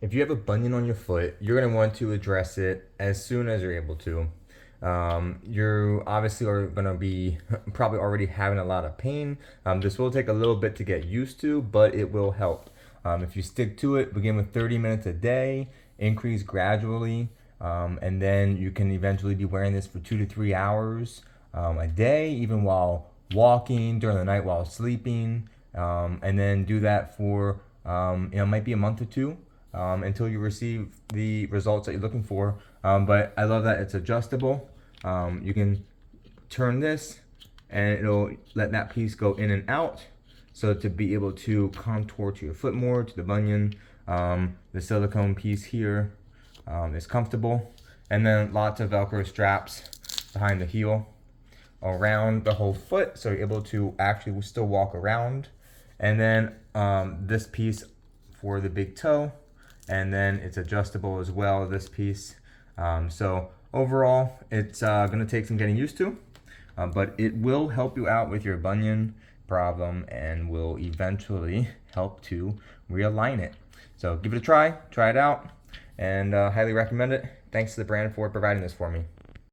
If you have a bunion on your foot, you're going to want to address it as soon as you're able to. You obviously are going to be probably already having a lot of pain. This will take a little bit to get used to, but it will help. If you stick to it, begin with 30 minutes a day, increase gradually, and then you can eventually be wearing this for 2 to 3 hours a day, even while walking, during the night while sleeping, and then do that for it might be a month or two until you receive the results that you're looking for. But I love that it's adjustable. You can turn this and it'll let that piece go in and out. So to be able to contour to your foot more, to the bunion. The silicone piece here is comfortable. And then lots of Velcro straps behind the heel around the whole foot, so you're able to actually still walk around. And then this piece for the big toe, and then it's adjustable as well, this piece. So overall, it's going to take some getting used to, but it will help you out with your bunion problem and will eventually help to realign it. So give it a try it out, and highly recommend it. Thanks to the brand for providing this for me.